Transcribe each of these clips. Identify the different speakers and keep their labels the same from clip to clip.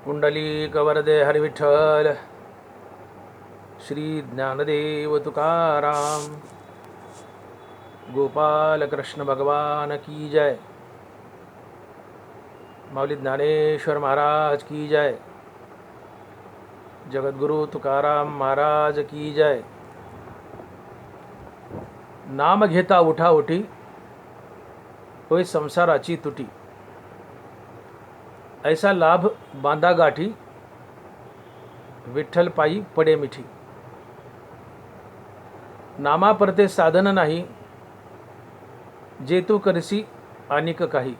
Speaker 1: पुंडलिक वरदे हरिविठ्ठल श्री ज्ञानदेव तुकाराम गोपाल कृष्ण भगवान की जय। माऊली ज्ञानेश्वर महाराज की जय। जगद्गुरु तुकाराम महाराज की जय। नाम घेता उठा उठी होय संसाराची तुटी, ऐसा लाभ बांधा गाठी विठ्ठल पायी पडे मिठी। नामा परते साधन नाही जे तू करसी अनिक काही,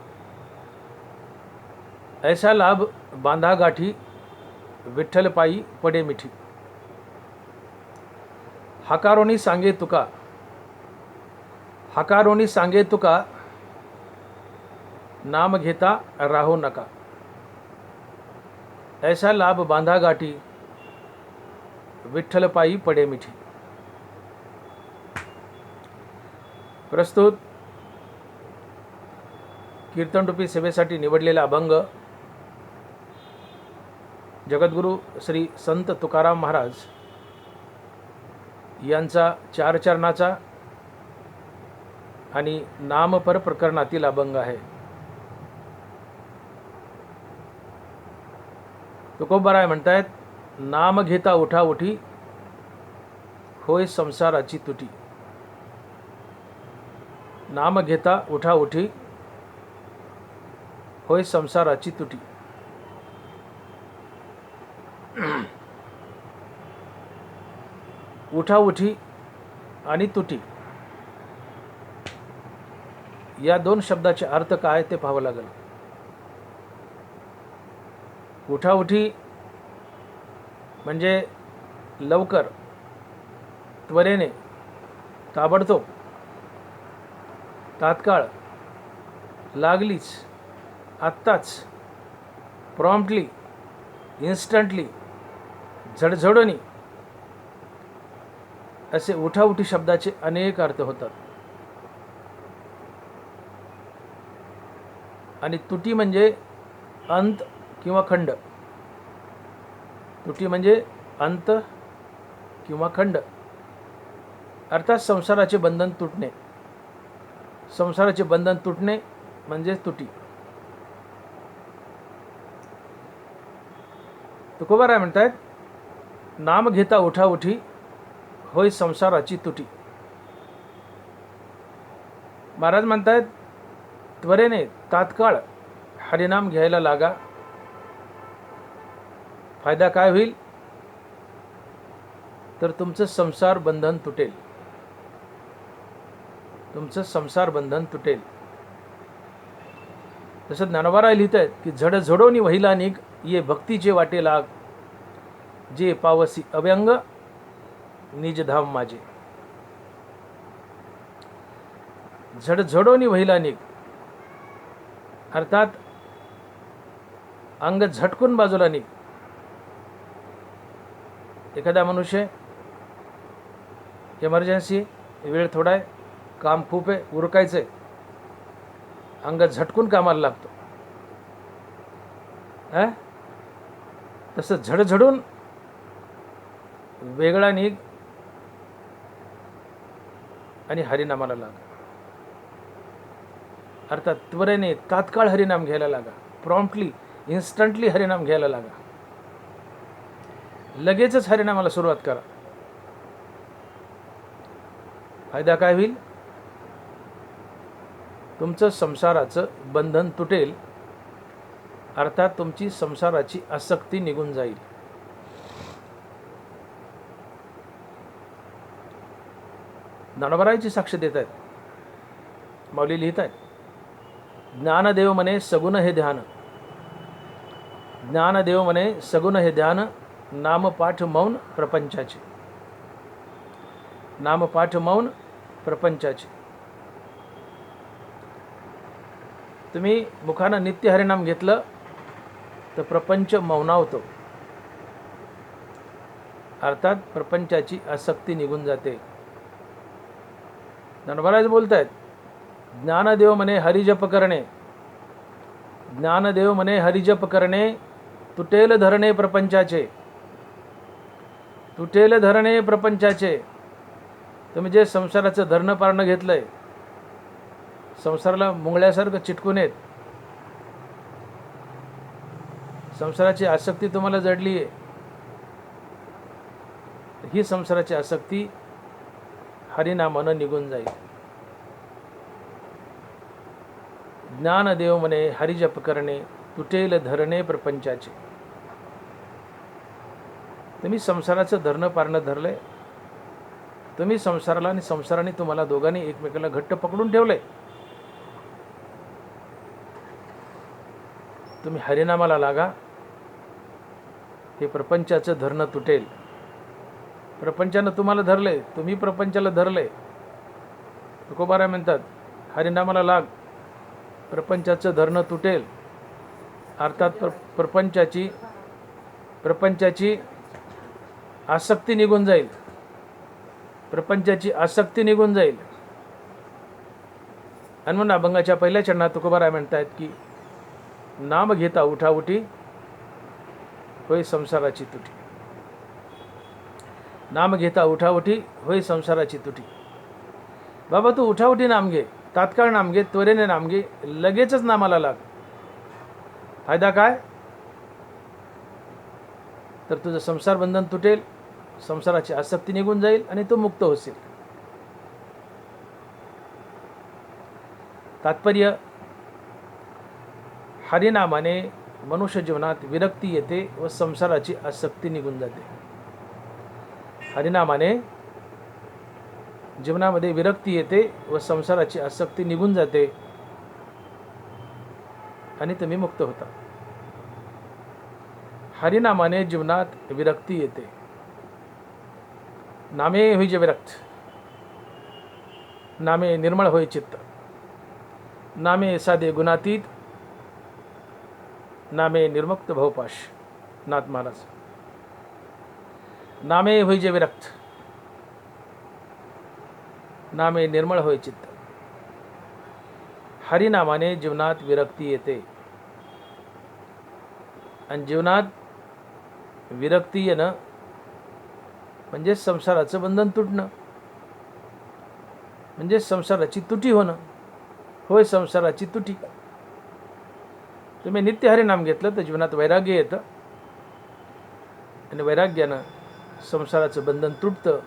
Speaker 1: ऐसा लाभ बांधा गाठी विठ्ठल पायी पडे मिठी। हकारोनी सांगे तुका, हकारोनी सांगे तुका, नाम घेता राहो नका, ऐसा लाभ बांधा गाठी विठ्ठल पायी पडे मिठी। प्रस्तुत कीर्तनरूपी सेवेसाठी निवडलेला अभंग जगद्गुरु श्री संत तुकाराम महाराज यांचा चार चरणाचा आणि नामपर प्रकरणातील अभंग आहे। तुकोबाराय म्हणतायत, नाम घेता उठा उठी होय संसाराची तुटी। नाम घेता उठा उठी होय संसाराची तुटी। उठा उठी आणि तुटी या दोन शब्दाचे अर्थ काय ते पाहावं लागेल। उठा उठी म्हणजे लवकर, त्वरेने, ताबडतोब, तात्काळ, लागलीच, आत्ताच, प्रॉम्प्टली, इन्स्टंटली, झडझडोनी असे उठाउठी शब्दाचे अनेक अर्थ होतात। आणि तुटी म्हणजे अंत किंवा खंड। तुटी म्हणजे अंत किंवा खंड, अर्थात संसाराचे बंधन तुटणे। संसाराचे बंधन तुटणे म्हणजे तुटी। तुकोबाराय म्हणतायत, नाम घेता उठा उठी होय संसाराची तुटी। महाराज म्हणतायत, त्वरेने, तात्काळ हरिनाम घ्यायला लागा। फायदा काय होईल तर तुमचं संसार बंधन तुटेल। तुमचं संसार बंधन तुटेल। तसं ज्ञानोबाराय लिहित आहेत की, झडझडोनी वहिला निघ ये भक्तीचे वाटे लाग, जे पावसी अव्यंग निजधाम माझे। झडझडोनी वहिला निघ अर्थात अंग झटकून बाजूला निघ। एखादा मनुष्य इमर्जन्सी, वेळ थोडा आहे, काम खूप आहे, उरकायचं आहे, अंग झटकून कामाला लागतो। तसं झडझडून वेगळा निघ आणि हरिनामाला लागा। अर्थात त्वरेने, तात्काळ हरिनाम घ्यायला लागा। प्रॉम्प्टली, इन्स्टंटली हरिनाम घ्यायला लागा। लगेचच हरिनामाला सुरुवात करा। फायदा काय होईल? तुमचं संसाराचं बंधन तुटेल, अर्थात तुमची संसाराची आसक्ती निघून जाईल। ज्ञानोबारायची साक्ष देत आहेत, माऊली लिहित आहेत, ज्ञानदेव म्हणे सगुण हे ध्यान, ज्ञानदेव म्हणे सगुण हे ध्यान, नामपाठ मौन प्रपंचाचे। नामपाठ मौन प्रपंचाचे। तुम्ही मुखानं नित्य हरिनाम घेतलं तर प्रपंच मौनावतो, अर्थात प्रपंचाची आसक्ती निघून जाते। ज्ञानोबाराज बोलतायत, ज्ञानदेव म्हणे हरिजप करणे, ज्ञानदेव म्हणे हरिजप करणे, तुटेल धरणे प्रपंचाचे, तुटेल धरणे प्रपंचाचे. तुम्ही जे संसाराचं धरणं पारणं घेतलंय, संसाराला मुंगळ्यासारखं चिटकून येत, संसाराची आसक्ती तुम्हाला जडली आहे. ही संसाराची आसक्ती हरिनामानं निघून जाईल. ज्ञानदेव म्हणे हरिजप करणे तुटेल धरणे प्रपंचाचे. तुम्ही संसाराचं धरणं पारणं धरलंय, तुम्ही संसाराला आणि संसाराने तुम्हाला दोघांनी एकमेकाला घट्ट पकडून ठेवलंय. तुम्ही हरिनामाला लागा, हे प्रपंचाचं धरणं तुटेल. प्रपंचानं तुम्हाला धरले, तुम्ही प्रपंचाला धरले. तुकोबाराय म्हणतात हरिनामाला लाग, प्रपंचाचं धरणं तुटेल. अर्थात प्रपंचाची आसक्ती निघून जाईल, प्रपंचाची आसक्ती निघून जाईल. आणि म्हणून अभंगाच्या पहिल्या चरणात तुकोबाराय म्हणतायत की नाम घेता उठाउठी होय संसाराची तुटी. नाम घेता उठाउठी होय संसाराची तुटी. बाबा तू उठाउठी नाम घे, तात्काळ नाम घे, त्वरेने नाम घे, लगेचच नामाला लाग. फायदा काय? तर तुझं संसार बंधन तुटेल, संसाराची आसक्ती निघून जाईल आणि तू मुक्त होशील. तात्पर्य, हरिनामाने मनुष्य जीवनात विरक्ती येते व संसाराची आसक्ती निघून जाते. हरिनामाने जीवनामध्ये विरक्ती येते व संसाराची आसक्ती निघून जाते आणि तुम्ही मुक्त होता. हरिनामाने जीवनात विरक्ती येते. नामे होईजे विरक्त, नामे निर्मळ होय चित्त, नामे साधे गुणातीत, नामे निर्मुक्त भवपाश. नाथ महाराज. नामे होईजे विरक्त, नामे निर्मळ होय चित्त. हरिनामाने जीवनात विरक्ती येते. आणि जीवनात विरक्ती येणं म्हणजे संसाराचं बंधन तुटणं, म्हणजे संसाराची तुटी होणं. होय संसाराची तुटी. तुम्ही नित्य हरिनाम घेतलं तर जीवनात वैराग्य येतं आणि वैराग्यानं संसाराचं बंधन तुटतं.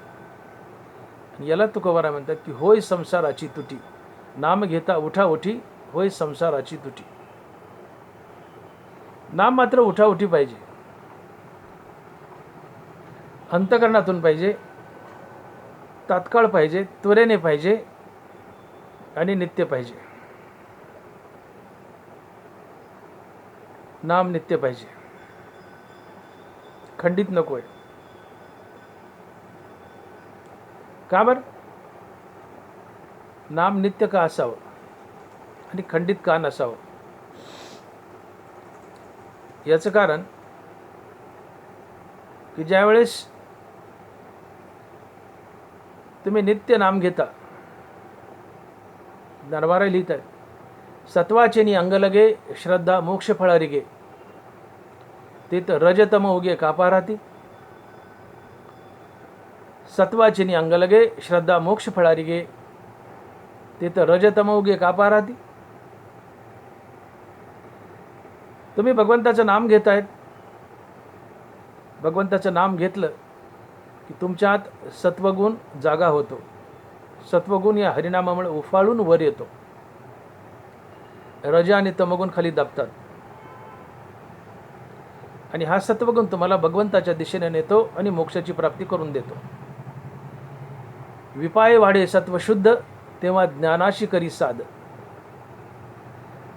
Speaker 1: आणि याला तुकोबाराय म्हणतात की होय संसाराची तुटी. नाम घेता उठाउठी होय संसाराची तुटी. नाम मात्र उठाउठी पाहिजे, अंतकरणातून पाहिजे, तात्काळ पाहिजे, त्वरेने पाहिजे आणि नित्य पाहिजे. नाम नित्य पाहिजे, खंडित नकोय. का बरं? नाम नित्य का असावं आणि खंडित का नसावं? याचं कारण की ज्यावेळेस तुम्ही नित्य नाम घेता, ज्ञानवाराय लिहित आहे, सत्वाचेनी अंग लगे श्रद्धा मोक्ष फळारिगे, तेत रजतम उगे कापाराती. सत्वाचेनी अंग लगे श्रद्धा मोक्ष फळारिगे, तेत रजतम उगे कापाराती. तुम्ही भगवंताचं नाम घेतायत, भगवंताचं नाम घेतलं की तुमच्यात सत्वगुण जागा होतो. सत्वगुण या हरिनामामुळे उफाळून वर येतो. रज आणि तमगुण खाली दाबतात आणि हा सत्वगुण तुम्हाला भगवंताच्या दिशेने नेतो आणि मोक्षाची प्राप्ती करून देतो. विपाय वाढे सत्वशुद्ध तेव्हा ज्ञानाशी करी साध.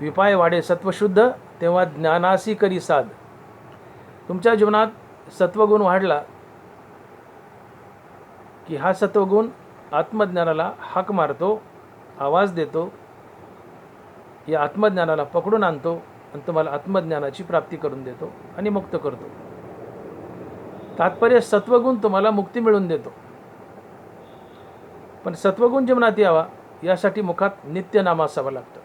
Speaker 1: विपाय वाढे सत्वशुद्ध तेव्हा ज्ञानाशी करी साध. तुमच्या जीवनात सत्वगुण वाढला की हा सत्वगुण आत्मज्ञानाला हाक मारतो, आवाज देतो, या आत्मज्ञानाला पकडून आणतो आणि तुम्हाला आत्मज्ञानाची प्राप्ती करून देतो आणि मुक्त करतो. तात्पर्य सत्वगुण तुम्हाला मुक्ती मिळवून देतो. पण सत्वगुण जीवनात यावा यासाठी मुखात नित्य नाम असावं लागतं.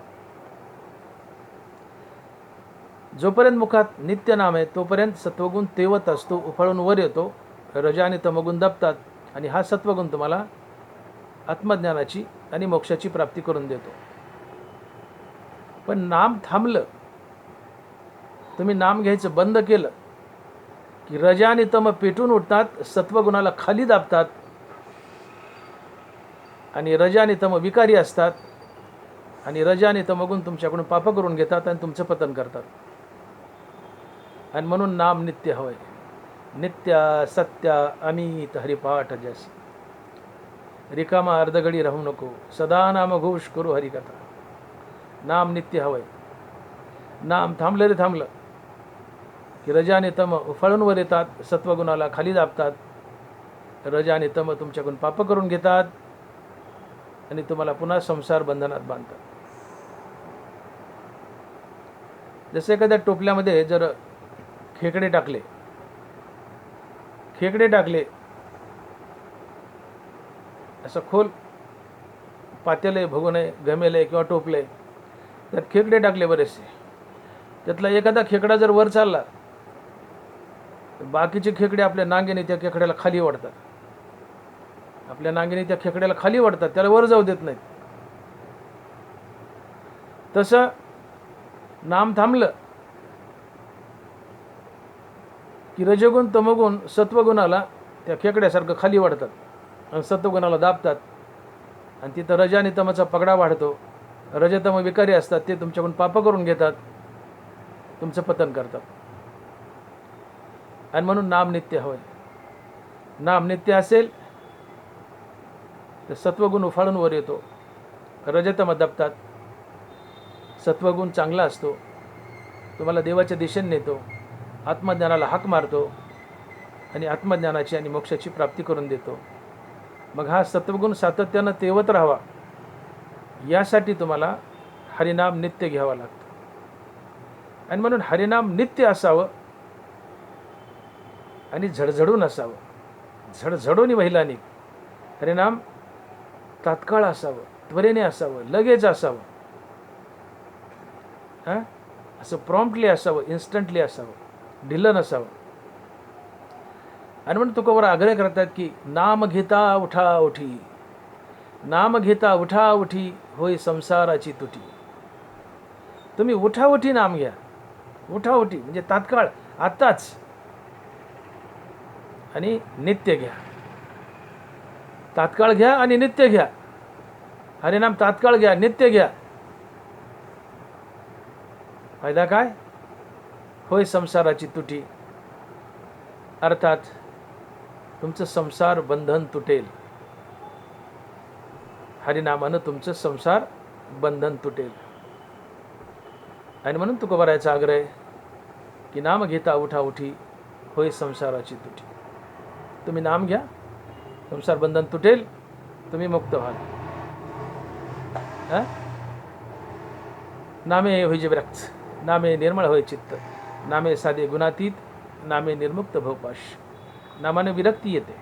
Speaker 1: जोपर्यंत मुखात नित्य नाम आहे तोपर्यंत सत्वगुण तेवत असतो, उफाळून वर येतो, रज आणि तमगुण दबतात आणि हा सत्वगुण तुम्हाला आत्मज्ञानाची आणि मोक्षाची प्राप्ती करून देतो. पण नाम थांबलं, तुम्ही नाम घ्यायचं बंद केलं की रज आणि तम पेटून उठतात, सत्वगुणाला खाली दाबतात आणि रज आणि तम विकारी असतात आणि रज आणि तमगुण तुमच्याकडून पाप करून घेतात आणि तुमचं पतन करतात. आणि म्हणून नाम नित्य हवंय. नित्य सत्य अमित हरिपाठ जस, रिकामा अर्धगडी राहू नको, सदा नाम घोष करू हरिकथा. नाम नित्य हवंय. नाम थांबलं रे थांबलं की रज आणि तम उफाळून वर येतात, सत्वगुणाला खाली दाबतात, रज आणि तम तुमच्याकडून पाप करून घेतात आणि तुम्हाला पुन्हा संसार बंधनात बांधतात. जसे एखाद्या टोपल्यामध्ये जर खेकडे टाकले असं खोल पातेले भगोने गमेले किंवा टोपले, त्यात खेकडे टाकले बरेचसे, त्यातला एखादा खेकडा जर वर चालला तर बाकीचे खेकडे आपल्या नांगेने त्या खेकड्याला खाली वाढतात, आपल्या नांगेने त्या खेकड्याला खाली वाढतात, त्याला वर जाऊ देत नाहीत. तसं नाम थांबलं की रजगुण तमगुण सत्वगुणाला त्या खेकड्यासारखं खाली वाढतात आणि सत्वगुणाला दाबतात आणि तिथं रज आणि तमाचा पगडा वाढतो. रजतम विकारी असतात, ते तुमच्याकडून पाप करून घेतात, तुमचं पतन करतात. आणि म्हणून नाम नित्य हवंय. नाम नित्य असेल तर सत्वगुण उफाळून वर येतो, रजतम दबतात, सत्वगुण चांगला असतो, तुम्हाला देवाच्या दिशेने नेतो, आत्मज्ञानाला हाक मारतो आणि आत्मज्ञानाची आणि मोक्षाची प्राप्ती करून देतो. मग हा सत्वगुण सातत्यानं तेवत राहावा यासाठी तुम्हाला हरिनाम नित्य घ्यावा लागतो. आणि म्हणून हरिनाम नित्य असावं आणि झडझडून असावं, झडझडून वहिलानिक. हरिनाम तात्काळ असावं, त्वरेने असावं, लगेच असावं, असं प्रॉम्प्टली असावं, इन्स्टंटली असावं, ढिलं नसावं. आणि म्हणून तुकोबर आग्रह करतात की नाम घेता उठा उठी, नाम घेता उठा उठी, होय संसाराची तुटी. तुम्ही उठाउठी नाम घ्या, उठाउठी म्हणजे तात्काळ, आत्ताच, आणि नित्य घ्या. तात्काळ घ्या आणि नित्य घ्या. हरिनाम तात्काळ घ्या, नित्य घ्या. फायदा काय? होय संसाराची तुटी, अर्थात तुमचं संसार बंधन तुटेल. हरिनामानं तुमचं संसार बंधन तुटेल. आणि म्हणून तुकोबारायाचा आग्रह आहे की नाम घेता उठा उठी, होय संसाराची तुटी. तुम्ही नाम घ्या, संसार बंधन तुटेल, तुम्ही मुक्त व्हाल. नामे होईजे विरक्त, नामे निर्मळ होय चित्त, नामे साधे गुणातीत, नामे निर्मुक्त भवपाश. नामाने विरक्ती येते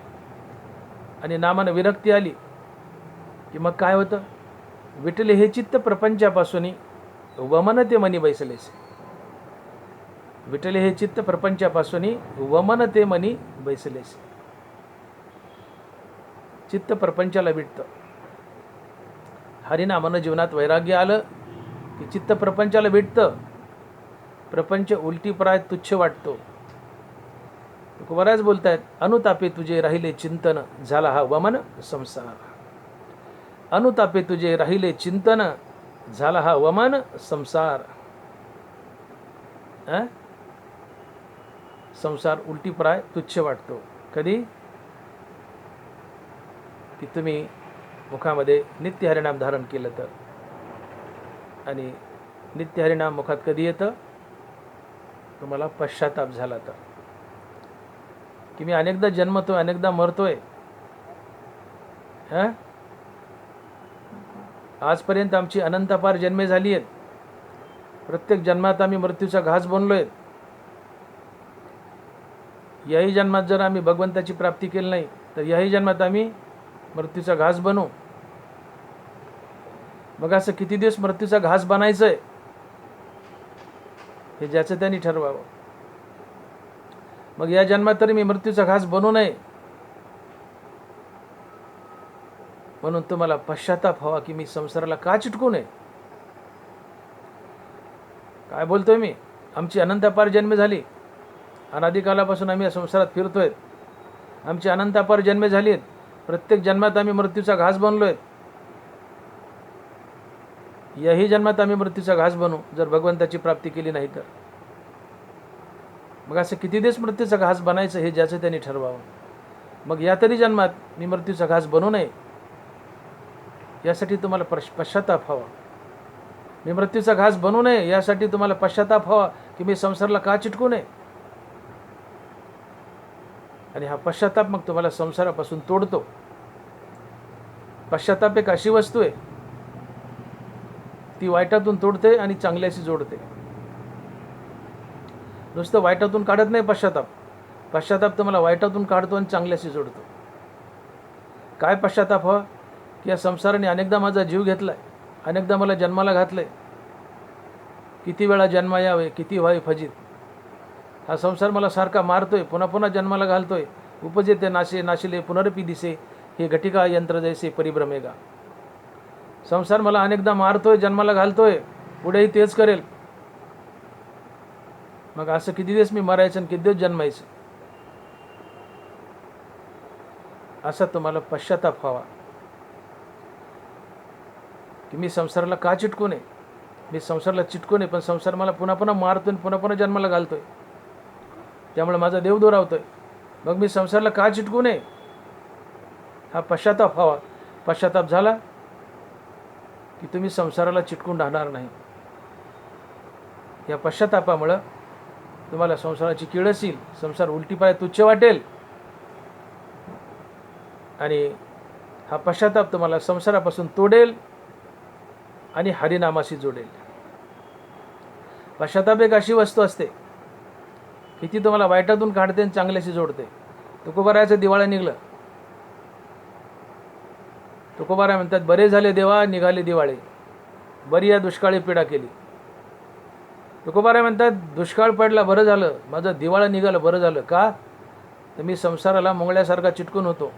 Speaker 1: आणि नामाने विरक्ती आली की मग काय होतं? विठले हे चित्त प्रपंचापासून वमन ते मनी बैसलेसे. विठले हे चित्त प्रपंचापासून वमन ते मनी बैसलेसे. चित्त प्रपंचाला विटतं. हरिनामानं जीवनात वैराग्य आलं की चित्त प्रपंचाला विटतं. प्रपंच उलटीप्राय तुच्छ वाटतो. बऱ्याच बोलतायत, अनुतापे तुझे राहिले चिंतन, झाला हा वमन संसार. अनुतापे तुझे राहिले चिंतन, झाला हा वमन संसार. संसार उलटीप्राय तुच्छ वाटतो. कधी? की तुम्ही मुखामध्ये नित्य हरिनाम धारण केलं तर. आणि नित्य हरिनाम मुखात कधी येतं? तुम्हाला पश्चाताप झाला तर. की मी अनेकदा जन्मतोय, अनेकदा मरतोय, आजपर्यंत आमची अनंतपार जन्मे झाली आहेत, प्रत्येक जन्मात आम्ही मृत्यूचा घास बनलोय. याही जन्मात जर आम्ही भगवंताची प्राप्ती केली नाही तर याही जन्मात आम्ही मृत्यूचा घास बनू. मग असं किती दिवस मृत्यूचा घास बनायचंय? हे ज्याचं त्यांनी ठरवावं. मग या जन्मात तरी मी मृत्यूचा घास बनू नये म्हणून तुम्हाला पश्चाताप हवा की मी संसाराला का चिटकू नये. काय बोलतोय मी? आमची अनंतापार जन्मे झाली, अनादिकालापासून आम्ही या संसारात फिरतोय. आमची अनंतापार जन्मे झाली आहेत, प्रत्येक जन्मात आम्ही मृत्यूचा घास बनलोय. याही जन्मात आम्ही मृत्यूचा घास बनू जर भगवंताची प्राप्ती केली नाही तर. मग असं किती दिवस मृत्यूचा घास बनायचं हे ज्याचं त्यांनी ठरवावं. मग या तरी जन्मात मी मृत्यूचा घास बनू नये यासाठी तुम्हाला पश्चाताप हवा. मी मृत्यूचा घास बनू नये यासाठी तुम्हाला पश्चाताप हवा की मी संसाराला का चिटकू नये. आणि हा पश्चाताप मग तुम्हाला संसारापासून तोडतो. पश्चाताप एक अशी वस्तू आहे, ती वाईटातून तोडते आणि चांगल्याशी जोडते. नुसतं वाईटातून काढत नाही पश्चाताप. पश्चाताप तुम्हाला वाईटातून काढतो आणि चांगल्याशी जोडतो. काय पश्चाताप हवा की या संसाराने अनेकदा माझा जीव घेतलाय, अनेकदा मला जन्माला घातलंय. किती वेळा जन्मा यावे, किती व्हावे फजित. हा संसार मला सारखा मारतोय, पुन्हा पुन्हा जन्माला घालतोय. उपजेते नाशे नाशिले पुनरपी दिसे, हे घटिका यंत्र जैसे परिभ्रमेगा. संसार मला अनेकदा मारतोय, जन्माला घालतोय, पुढेही तेच करेल. मग असं किती दिवस मी मरायचं आणि किती दिवस जन्मायचं. असा तुम्हाला पश्चाताप व्हावा की मी संसाराला का चिटकू नये. मी संसाराला चिटकू नये, पण संसार मला पुन्हा पुन्हा मारतोय, पुन्हा पुन्हा जन्माला घालतोय, त्यामुळे माझा देव दुरावतोय. मग मी संसाराला का चिटकू नये हा पश्चाताप व्हावा. पश्चाताप झाला की तुम्ही संसाराला चिटकून राहणार नाही. या पश्चातापामुळं तुम्हाला संसाराची किळस येईल, संसार उलटीपाय तुच्छ वाटेल. आणि हा पश्चाताप तुम्हाला संसारापासून तोडेल आणि हरिनामाशी जोडेल. पश्चाताप एक अशी वस्तू असते की ती तुम्हाला वाईटातून काढते आणि चांगल्याशी जोडते. तुकोबारायाचं दिवाळं निघलं. तुकोबाराय म्हणतात, बरे झाले देवा निघाले दिवाळे, बरी या दुष्काळी पीडा केली. तुकोबाराय म्हणतात, दुष्काळ पडला बरं झालं, माझं दिवाळं निघालं बरं झालं. का? तर मी संसाराला मुंगळ्यासारखा चिटकून होतो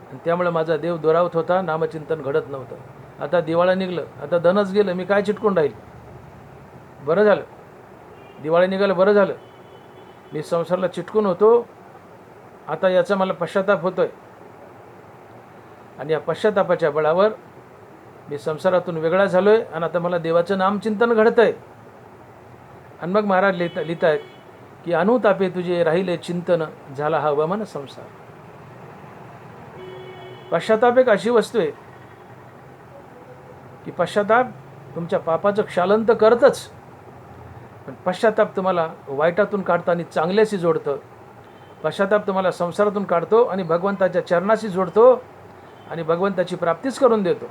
Speaker 1: आणि त्यामुळे माझा देव दुरावत होता, नामचिंतन घडत नव्हतं. आता दिवाळं निघलं, आता धनच गेलं, मी काय चिटकून राहील. बरं झालं दिवाळी निघालं, बरं झालं. मी संसाराला चिटकून होतो, आता याचा मला पश्चाताप होतोय. आणि या पश्चातापाच्या बळावर मी संसारातून वेगळा झालोय आणि आता मला देवाचं नामचिंतन घडतंय. आणि मग महाराज लिहितायत की अनुतापे तुझे राहिले चिंतन, झाला हा वमन संसार. पश्चाताप एक अशी वस्तू आहे की पश्चाताप तुमच्या पापाचं क्षालन तर करतच, पण पश्चाताप तुम्हाला वाईटातून काढतं आणि चांगल्याशी जोडतं. पश्चाताप तुम्हाला संसारातून काढतो आणि भगवंताच्या चरणाशी जोडतो आणि भगवंताची प्राप्तीच करून देतो.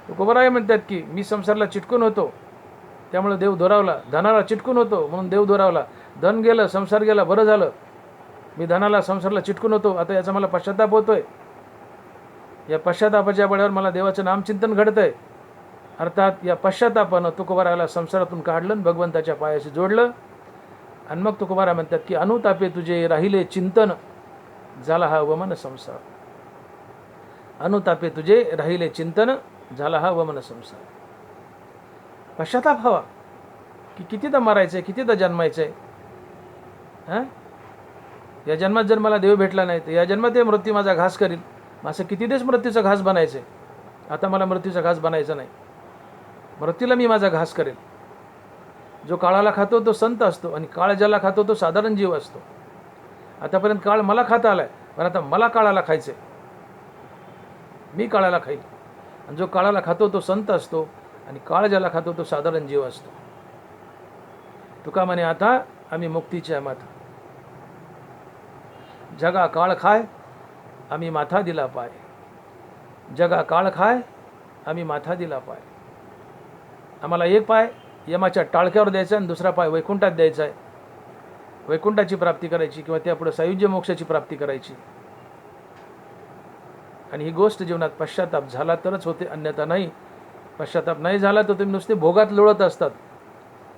Speaker 1: तुकोबाराय म्हणतात की मी संसाराला चिटकून होतो त्यामुळे देव दुरावला. धनाला चिटकून होतो म्हणून देव दुरावला. धन गेलं, संसार गेला, बरं झालं. मी धनाला संसाराला चिटकून होतो, आता याचा मला पश्चाताप होतोय. या पश्चातापाच्या बळावर मला देवाचं नामचिंतन घडतंय. अर्थात या पश्चातापानं तुकोबारायाला संसारातून काढलं आणि भगवंताच्या पायाशी जोडलं. आणि मग तुकोबाराय म्हणतात की अनुतापे तुझे राहिले चिंतन, झाला हा वमन संसार. अनुतापे तुझे राहिले चिंतन, झाला हा वमन संसार. पश्चाताप हवा की कितीदा मरायचंय, कितीदा जन्मायचंय. हां, या जन्मात जर मला देव भेटला नाही तर या जन्मात मृत्यू माझा घास करील. असं किती दिवस मृत्यूचा घास बनायचंय. आता मला मृत्यूचा घास बनायचा नाही. मृत्यूला मी माझा घास करेल. जो काळाला खातो तो संत असतो आणि काळ ज्याला खातो तो साधारण जीव असतो. आतापर्यंत काळ मला खाता आलाय, पण आता मला काळाला खायचंय. मी काळाला खाईल. आणि जो काळाला खातो तो संत असतो आणि काळ ज्याला खातो तो साधारण जीव असतो. तुका म्हणे आता आम्ही मुक्तीच्या माथा, जगा काळ खाय आम्ही माथा दिला पाय. जगा काळ खाय आम्ही माथा दिला पाय. आम्हाला एक पाय यमाच्या टाळक्यावर द्यायचा आणि दुसरा पाय वैकुंठात द्यायचा आहे. वैकुंठाची प्राप्ती करायची किंवा त्यापुढे सायुज्य मोक्षाची प्राप्ती करायची. आणि ही गोष्ट जीवनात पश्चाताप झाला तरच होते, अन्यथा नाही. पश्चाताप नाही झाला तर तुम्ही नुसते भोगात लोळत असतात,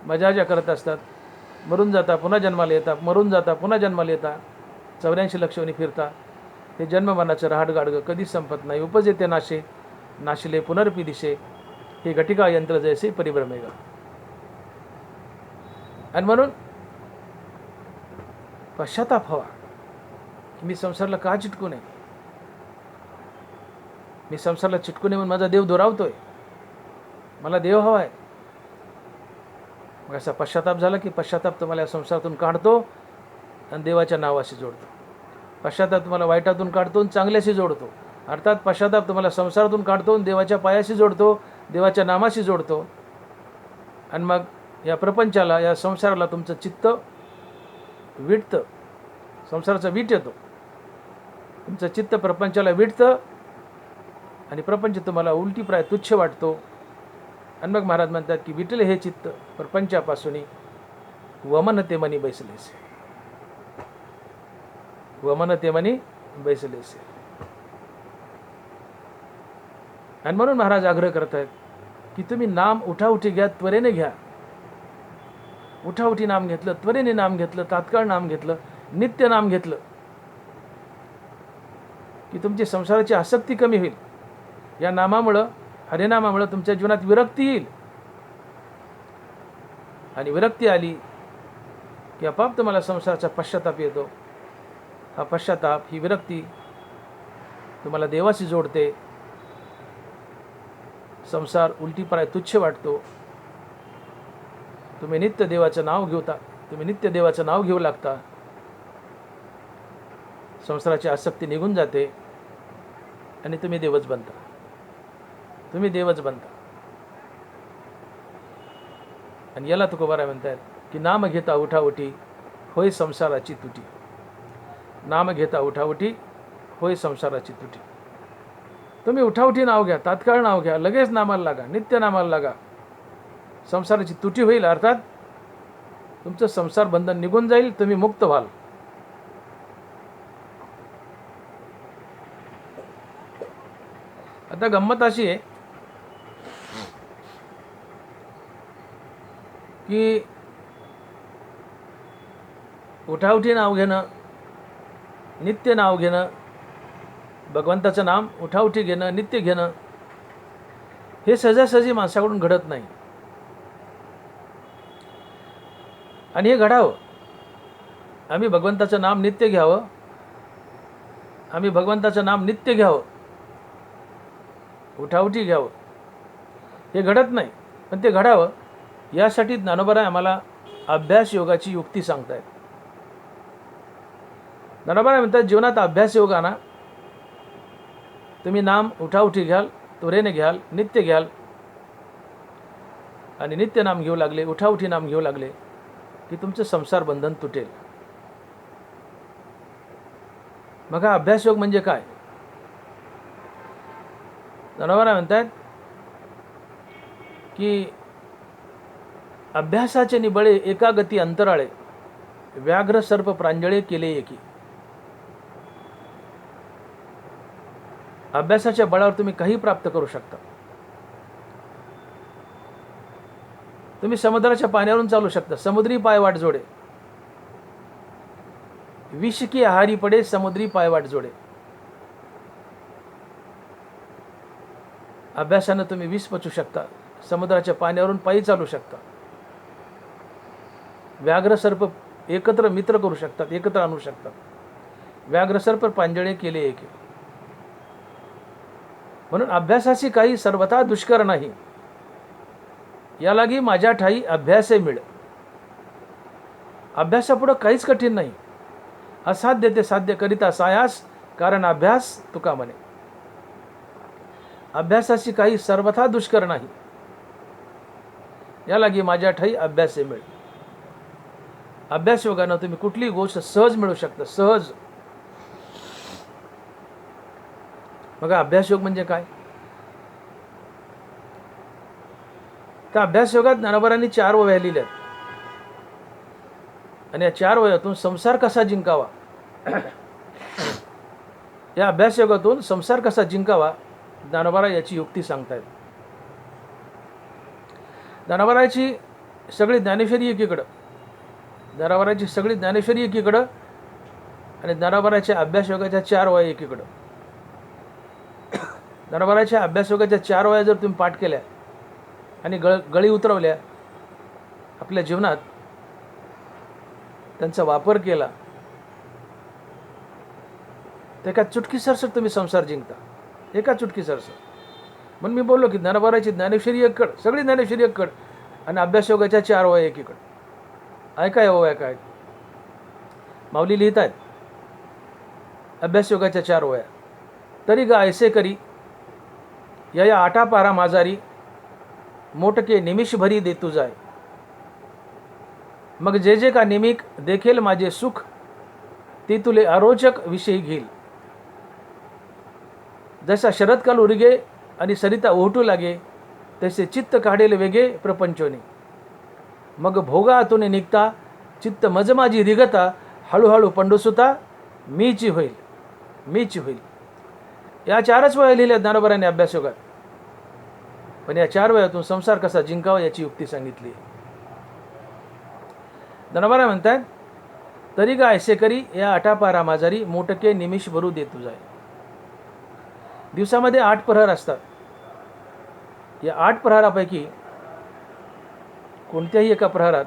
Speaker 1: मजाजा करत असतात, मरून जाता पुन्हा जन्माला येता, मरून जाता पुन्हा जन्माला येता, 84 लक्ष वनी फिरता. हे जन्ममरणाचं रहाटगाडगं कधीच संपत नाही. उपजेते नाशे नाशिले पुनर्पी दिशे, हे घटिका यंत्र जैसे परिभ्रमेगा. आणि म्हणून पश्चाताप हवा की मी संसाराला का चिटकू नये, मी संसाराला चिटकू नये म्हणून माझा देव दुरावतोय, मला देव हवा आहे. मग असा पश्चाताप झाला की पश्चाताप तुम्हाला या संसारातून काढतो आणि देवाच्या नावाशी जोडतो. पश्चाताप तुम्हाला वाईटातून काढतो आणि चांगल्याशी जोडतो. अर्थात पश्चाताप तुम्हाला संसारातून काढतो आणि देवाच्या पायाशी जोडतो, देवाच्या नामाशी जोडतो. आणि मग या प्रपंचाला, या संसाराला तुमचं चित्त विटतं, संसाराचा वीट येतो, तुमचं चित्त प्रपंचाला विटतं आणि प्रपंच तुम्हाला उलटीप्राय तुच्छ वाटतो. आणि मग महाराज म्हणतात की विटले हे चित्त प्रपंचापासून वमन ते मनी बैसलेसे, वमन ते मनी बैसलेसे. आणि म्हणून महाराज आग्रह करत आहेत की तुम्ही नाम उठाउठी घ्या, त्वरेने घ्या. उठाउठी नाम घेतलं, त्वरेने नाम घेतलं, तात्काळ नाम घेतलं, नित्य नाम घेतलं की तुमची संसाराची आसक्ती कमी होईल. या नामामुळं, हरिनामामुळं तुमच्या जीवनात विरक्ती येईल. आणि विरक्ती आली की आपोआप तुम्हाला संसाराचा पश्चाताप येतो. हा पश्चाताप, ही विरक्ती तुम्हाला देवाशी जोडते. संसार उलटीपाय तुच्छ वाटतो. तुम्ही नित्य देवाचं नाव घेऊ लागता. संसाराची आसक्ती निघून जाते आणि तुम्ही देवच बनता. आणि याला तुकोबाराय म्हणतात की नाम घेता उठाउठी होय संसाराची तुटी. नाम घेता उठाउठी होय संसाराची तुटी. तुम्ही उठाउठी नाव घ्या, तात्काळ नाव घ्या, लगेच नामाला लागा, नित्य नामाला लागा. संसाराची तुटी होईल, अर्थात तुमचं संसार बंधन निघून जाईल, तुम्ही मुक्त व्हाल. आता गंमत अशी आहे की उठाउठी नाव घेणं, नित्य नाव घेणं, भगवंताचं नाम उठाउठी घेणं, नित्य घेणं, हे सहजासहजी माणसाकडून घडत नाही. आणि हे घडावं, आम्ही भगवंताचं नाम नित्य घ्यावं, आम्ही भगवंताचं नाम नित्य घ्यावं, उठाउठी घ्यावं, हे घडत नाही. पण ते घडावं यासाठी ज्ञानोबराय आम्हाला अभ्यास योगाची युक्ती सांगतायत. ज्ञानोबराय म्हणतात जीवनात अभ्यास योग आणा. तुम्ही नाम उठाउठी घ्याल, त्वरेने घ्याल, नित्य घ्याल. आणि नित्य नाम घेऊ लागले, उठाउठी नाम घेऊ लागले की तुमचं संसार बंधन तुटेल. मग हा अभ्यास योग म्हणजे काय? ज्ञानोबराय म्हणतात की अभ्यासाचे निबळे एका गती अंतराळे, व्याघ्र सर्प प्रांजळे केले एकी. अभ्यासाच्या बळावर तुम्ही काही प्राप्त करू शकता. तुम्ही समुद्राच्या पाण्यावरून चालू शकता, समुद्री पायवाट जोडे. विष की आहारी पडे, समुद्री पायवाट जोडे. अभ्यासानं तुम्ही विष पचू शकता, समुद्राच्या पाण्यावरून पायी चालू शकता. व्याघ्र सर्प एकत्र मित्र करू शकतात, एकत्र आणू शकतात. व्याघ्र सर्प पांजळे केले एके. म्हणून अभ्यासाची काही सर्वथा दुष्कर नाही. यालागी माझ्या ठाई अभ्यासे मिळ. अभ्यासापुढं काहीच कठीण नाही. असाध्य ते साध्य करिता सायास, कारण अभ्यास तुका म्हणे. अभ्यासाची काही सर्वथा दुष्कर नाही. यालागी माझ्या ठाई अभ्यासे मिळ. अभ्यास योगानं तुम्ही कुठलीही गोष्ट सहज मिळू शकता, सहज. मग अभ्यास योग म्हणजे काय? तर अभ्यास योगात ज्ञानोबरांनी 4 वह्या लिहिल्या आहेत. आणि या 4 वह्यातून संसार कसा जिंकावा, या अभ्यास योगातून संसार कसा जिंकावा ज्ञानोबराय याची युक्ती सांगतायत. जनावराची सगळी ज्ञानेश्वरी एकीकडं, जनावराची सगळी ज्ञानेश्वरी एकीकडं आणि जनावराच्या अभ्यासयोगाच्या 4 वया एकीकडं. जनावराच्या अभ्यासयोगाच्या 4 वया जर तुम्ही पाठ केल्या आणि गळी उतरवल्या, आपल्या जीवनात त्यांचा वापर केला, तर एका चुटकीसरसर तुम्ही संसार जिंकता, एका चुटकीसरसर. म्हणून मी बोललो की जनावराची ज्ञानेश्वरी एककड, सगळी ज्ञानेश्वरी एककड आणि अभ्यासयोगाच्या 4 वया एकीकड. ऐका हो, ऐका. माऊली लिहित आहेत अभ्यासयोगाच्या 4 वया. तरी गा ऐसे करी या आटा पारा माझारी, मोटके निमिष भरी दे तू जाय. मग जे जे का निमिक देखेल माझे सुख, ती तुले अरोचक विषयी घेईल. जसा शरदकाल उरगे आणि सरिता ओहटू लागे, तसे चित्त काढेल वेगे प्रपंचोनी. मग भोगातून निघता चित्त मज माझी रिगता, हळूहळू पंडुसुता मीची होईल, मीची होईल. या 4च वया लिहिल्या ज्ञानोबराने अभ्यासयोगात. पण या 4 वयातून संसार कसा जिंकावा याची युक्ती सांगितली. ज्ञानोबा म्हणतात, तरी गा ऐसे करी या आटापारा माझारी, मोटके निमिष भरू दे तू जाय. दिवसामध्ये 8 प्रहर असतात. या 8 प्रहरापैकी कोणत्याही एका प्रहरात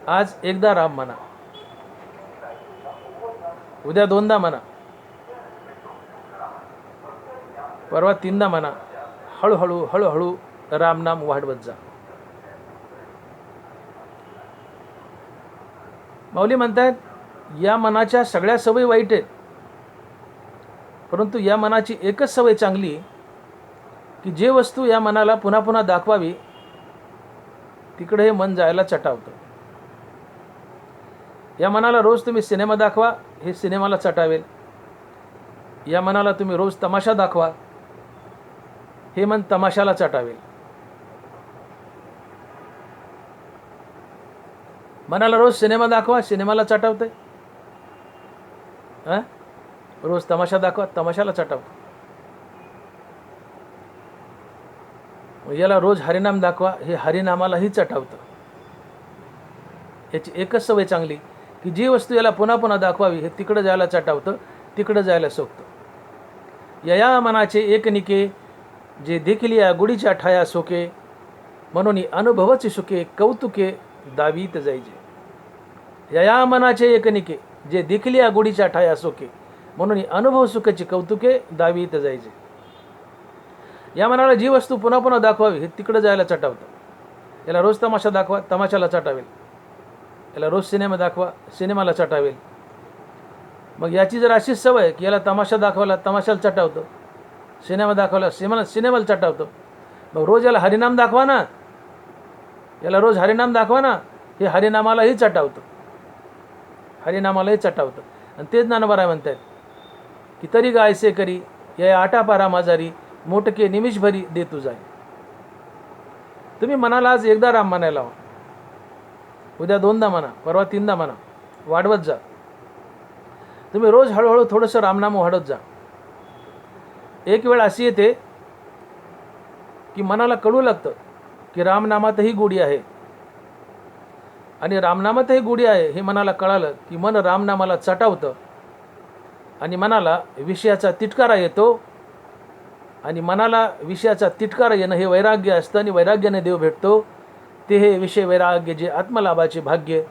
Speaker 1: आज एकदा राम म्हणा, उद्या 2दा म्हणा, परवा 3दा म्हणा. हळूहळू हळूहळू रामनाम वाढवत जा. माऊली म्हणतात, या मनाच्या सगळ्या सवयी वाईट आहेत, परंतु या मनाची एकच सवय चांगली की जे वस्तू या मनाला पुन्हा पुन्हा दाखवावी तिकडे हे मन जायला चटावतं. या मनाला रोज तुम्ही सिनेमा दाखवा, हे सिनेमाला चटावेल. या मनाला तुम्ही रोज तमाशा दाखवा, हे मन तमाशाला चटावेल. मनाला रोज सिनेमा दाखवा, सिनेमाला चटावतंय. रोज तमाशा दाखवा, तमाशाला चटावतं. याला रोज हरिनाम दाखवा, हे हरिनामालाही चटावतं. याची एकच सवय चांगली की जी वस्तू याला पुन्हा पुन्हा दाखवावी हे तिकडं जायला चटावतं, तिकडं जायला सोकतं. या मनाचे एकनिके, जे देखील या गुढीच्या ठाया सोके, म्हणून अनुभवची सुखे कौतुके दावीत जायचे. या मनाचे एकनिके, जे देखील या गुढीच्या ठाया सोके, म्हणून अनुभव सुखाची कौतुके दावीत जायचे. या मनाला जी वस्तू पुन्हा पुन्हा दाखवावी हे तिकडं जायला चटावतं. याला रोज तमाशा दाखवा, तमाशाला चटावेल. याला रोज सिनेमा दाखवा, सिनेमाला चटावेल. मग याची जर अशीच सवय की याला तमाशा दाखवायला तमाशाला चटावतं, सिनेमा दाखवायला सिनेमाला चटावतं, मग रोज याला हरिनाम दाखवा ना, याला रोज हरिनाम दाखवा ना, हे हरिनामालाही चटावतं, हरिनामालाही चटावतं. आणि तेच ज्ञानोबा म्हणतात की तरी गा ऐसे करी या आटापारा माझारी, मोटके निमिष भरी दे तू जाय. तुम्ही मनाला आज एकदा राम म्हणायला हवा, उद्या 2दा म्हणा, परवा 3दा म्हणा, वाढवत जा. तुम्ही रोज हळूहळू थोडंसं रामनाम वाढवत जा. एक वेळ अशी येते की मनाला कळू लागतं की रामनामातही गोडी आहे, आणि रामनामातही गोडी आहे हे मनाला कळालं की मन रामनामाला चटावतं आणि मनाला विषयाचा तिटकारा येतो. आणि मनाला विषयाचा तिटकारा येणं हे वैराग्य असतं, आणि वैराग्याने देव भेटतो. ते हे विषय वैराग्य जे आत्मलाभाचे भाग्य,